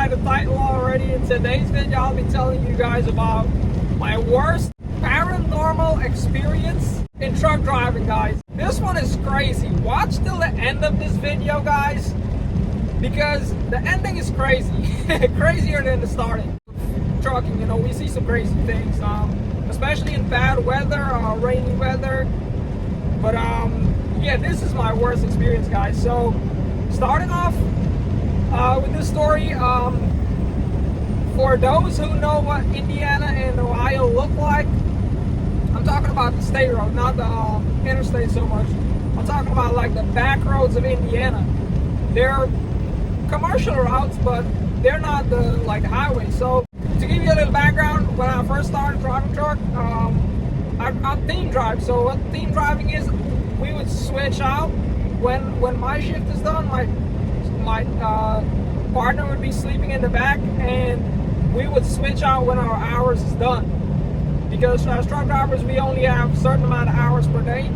by the title already, in today's video I'll be telling you guys about my worst paranormal experience in truck driving, guys. This one is crazy. Watch till the end of this video, guys, because the ending is crazy. Crazier than the starting. Trucking, you know, we see some crazy things, especially in bad weather, rainy weather. But yeah, this is my worst experience, guys. So starting off with this story, for those who know what Indiana and Ohio look like, I'm talking about the state road, not the interstate so much. I'm talking about like the back roads of Indiana. They're commercial routes, but they're not the like highway. So to give you a little background, when I first started driving truck, I team drive. So what team driving is, we would switch out when my shift is done. My partner would be sleeping in the back, and we would switch out when our hours is done. Because as truck drivers, we only have a certain amount of hours per day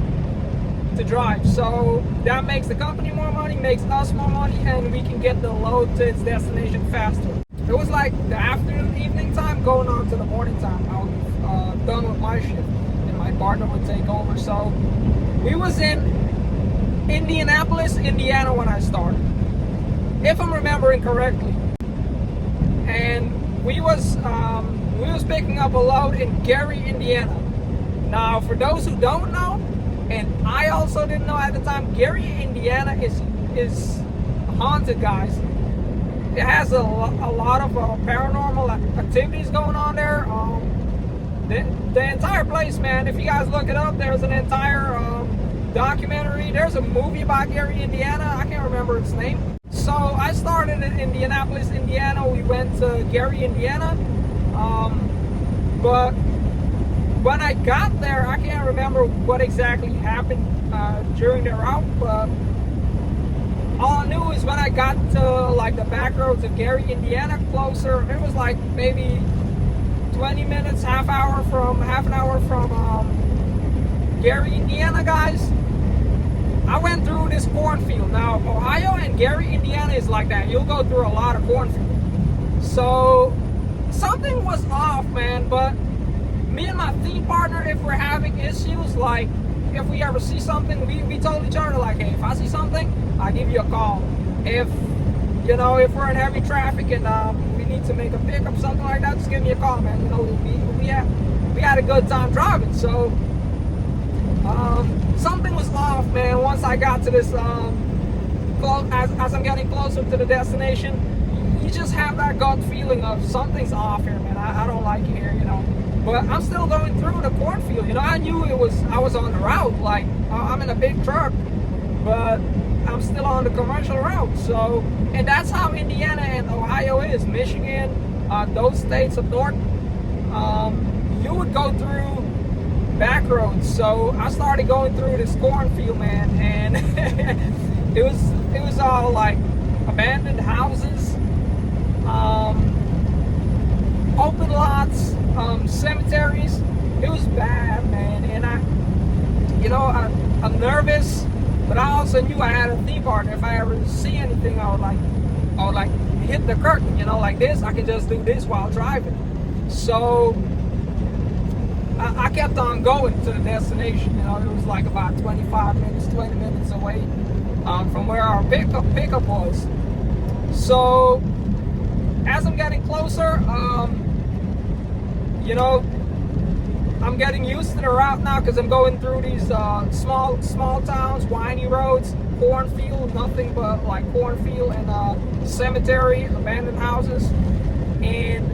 to drive. So that makes the company more money, makes us more money, and we can get the load to its destination faster. It was like the afternoon, evening time going on to the morning time. I was done with my shift, and my partner would take over. So we was in Indianapolis, Indiana when I started, if I'm remembering correctly. And we was picking up a load in Gary, Indiana. Now, for those who don't know, and I also didn't know at the time, Gary, Indiana is haunted, guys. It has a lot of paranormal activities going on there. The entire place, man, if you guys look it up, there's an entire documentary. There's a movie about Gary, Indiana. I can't remember its name. So I started in Indianapolis, Indiana. We went to Gary, Indiana. But when I got there, I can't remember what exactly happened during the route. But all I knew is when I got to like the back roads of Gary, Indiana, closer, it was like maybe 20 minutes, half an hour from Gary, Indiana, guys. I went through this cornfield. Now, Ohio and Gary, Indiana is like that. You'll go through a lot of cornfield. So something was off, man. But me and my team partner, if we're having issues, like if we ever see something, we told each other, like, hey, if I see something, I'll give you a call. If, you know, if we're in heavy traffic and we need to make a pickup, something like that, just give me a call, man. You know, we had a good time driving. So something was off, man. Once I got to this, as I'm getting closer to the destination, you just have that gut feeling of something's off here, man. I don't like it here, you know. But I'm still going through the cornfield. You know, I knew I was on the route. Like, I'm in a big truck, but I'm still on the commercial route. So, and that's how Indiana and Ohio is. Michigan, those states up north, you would go through back roads. So I started going through this cornfield, man, and it was all like abandoned houses, open lots, cemeteries. It was bad, man. And I'm nervous, but I also knew I had a theme partner. If I ever see anything, I would like hit the curtain, you know, like this. I can just do this while driving. So I kept on going to the destination. You know, it was like about 20 minutes away from where our pickup was. So as I'm getting closer, you know, I'm getting used to the route now because I'm going through these small towns, windy roads, cornfield, nothing but like cornfield and cemetery, abandoned houses. And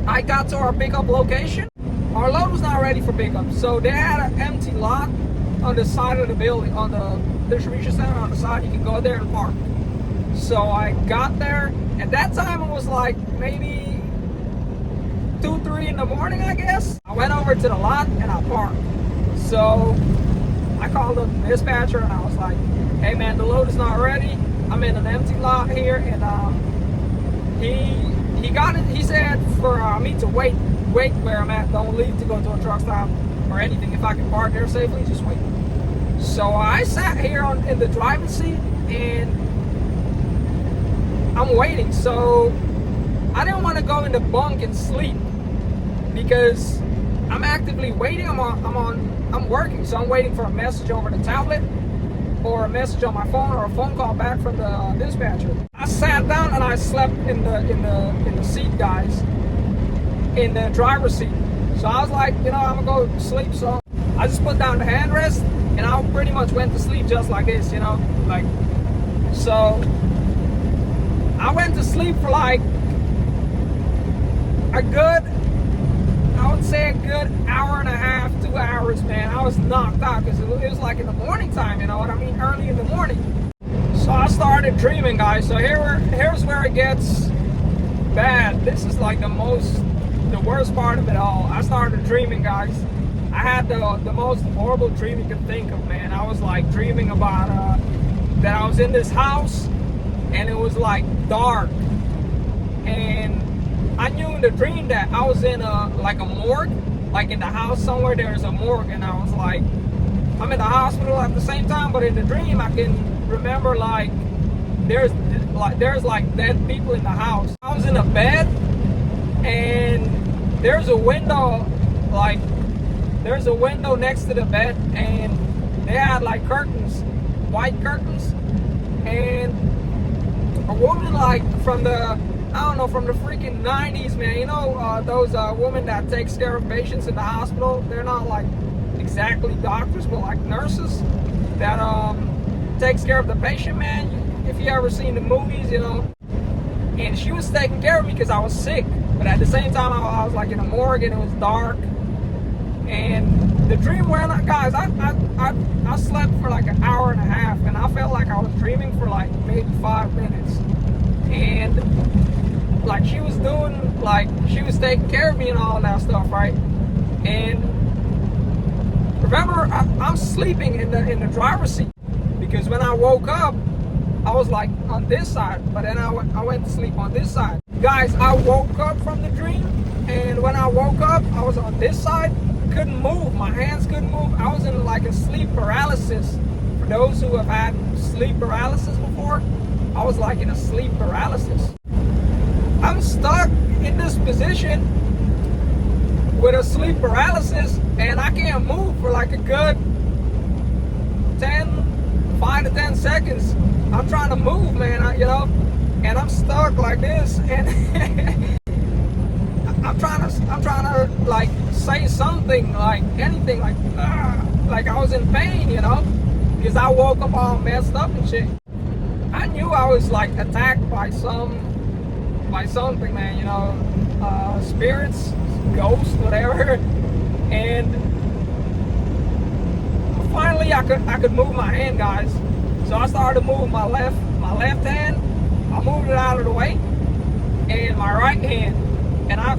I got to our pickup location. Our load was not ready for pickup, so they had an empty lot on the side of the building, on the distribution center on the side. You can go there and park. So I got there. At that time, it was like maybe 2-3 in the morning, I guess. I went over to the lot and I parked. So I called the dispatcher and I was like, hey man, the load is not ready. I'm in an empty lot here. And he got it. He said for me to wait where I'm at. Don't leave to go to a truck stop or anything. If I can park there safely, just wait. So I sat here in the driving seat, and I'm waiting. So I didn't want to go in the bunk and sleep because I'm actively waiting. I'm working, so I'm waiting for a message over the tablet or a message on my phone or a phone call back from the dispatcher. I sat down and I slept in the seat, guys, in the driver's seat. So I was like, you know, I'm gonna go sleep. So I just put down the handrest and I pretty much went to sleep just like this, you know, like. So I went to sleep for like a good, I would say a good hour and a half, 2 hours, man. I was knocked out because it was like in the morning time, you know what I mean? Early in the morning. So I started dreaming, guys. So here's where it gets bad. This is like the worst part of it all. I started dreaming, guys. I had the most horrible dream you could think of, man. I was like dreaming about that I was in this house and it was like dark, and I knew in the dream that I was in like a morgue, like in the house somewhere there's a morgue, and I was like, I'm in the hospital at the same time, but in the dream I can remember like there's like dead people in the house. I was in a bed and there's a window, like there's a window next to the bed, and they had like curtains, white curtains, and a woman like from the, I don't know, from the freaking 90s, man. You know, those women that takes care of patients in the hospital. They're not like exactly doctors, but like nurses that takes care of the patient, man. If you ever seen the movies, you know. And she was taking care of me because I was sick, but at the same time I was like in a morgue and it was dark. And the dream went on, guys. I slept for like an hour and a half, and I felt like I was dreaming for like maybe 5 minutes. And like she was doing, like she was taking care of me and all that stuff, right? And remember, I'm sleeping in the driver's seat because when I woke up, I was like on this side, but then I went to sleep on this side. Guys, I woke up from the dream, and when I woke up, I was on this side. Couldn't move, my hands couldn't move. I was in like a sleep paralysis. For those who have had sleep paralysis before, I was like in a sleep paralysis. I'm stuck in this position with a sleep paralysis, and I can't move for like a good 5 to 10 seconds. I'm trying to move, man, you know, and I'm stuck like this, and I'm trying to like say something, like anything, like I was in pain, you know, because I woke up all messed up and shit. I knew I was like attacked by something, man, you know, spirits, ghosts, whatever. And finally I could move my hand, guys. So I started moving my left hand. I moved it out of the way, and my right hand, and I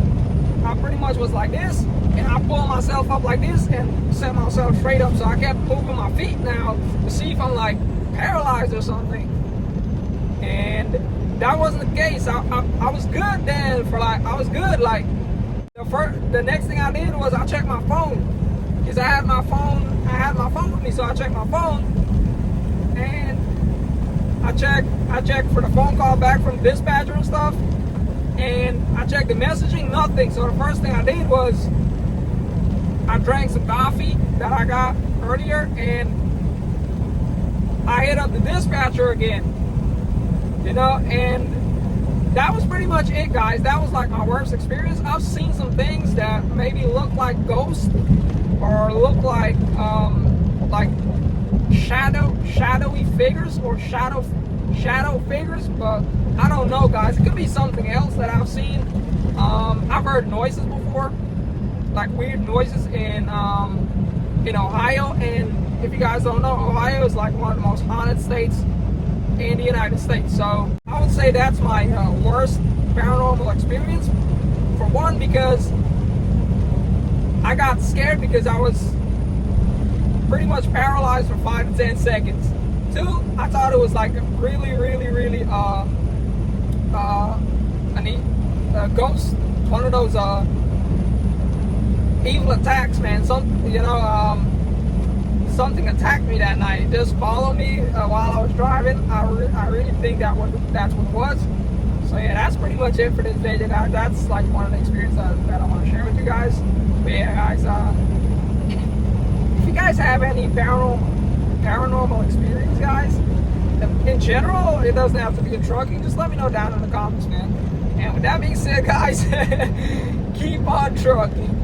pretty much was like this, and I pulled myself up like this and set myself straight up. So I kept moving my feet now to see if I'm like paralyzed or something, and that wasn't the case. I was good then. I was good. Like the next thing I did was I checked my phone, because I had my phone with me. So I checked my phone, and I checked for the phone call back from the dispatcher and stuff. And I checked the messaging, nothing. So the first thing I did was I drank some coffee that I got earlier, and I hit up the dispatcher again, you know, and that was pretty much it, guys. That was like my worst experience. I've seen some things that maybe look like ghosts or look like shadowy figures or shadow figures, but I don't know, guys. It could be something else that I've seen. I've heard noises before, like weird noises in Ohio. And if you guys don't know, Ohio is like one of the most haunted states in the United States. So I would say that's my worst paranormal experience. For one, because I got scared because I was pretty much paralyzed for 5 to 10 seconds. Two, I thought it was like a really a ghost, one of those evil attacks, man. Something attacked me that night. It just followed me while I was driving. I really think that's what it was. yeah, that's pretty much it for this video, guys. That's like one of the experiences that I want to share with you guys. But yeah, guys, if you guys have any paranormal experience, guys, in general, it doesn't have to be in trucking. Just let me know down in the comments, man. And with that being said, guys, keep on trucking.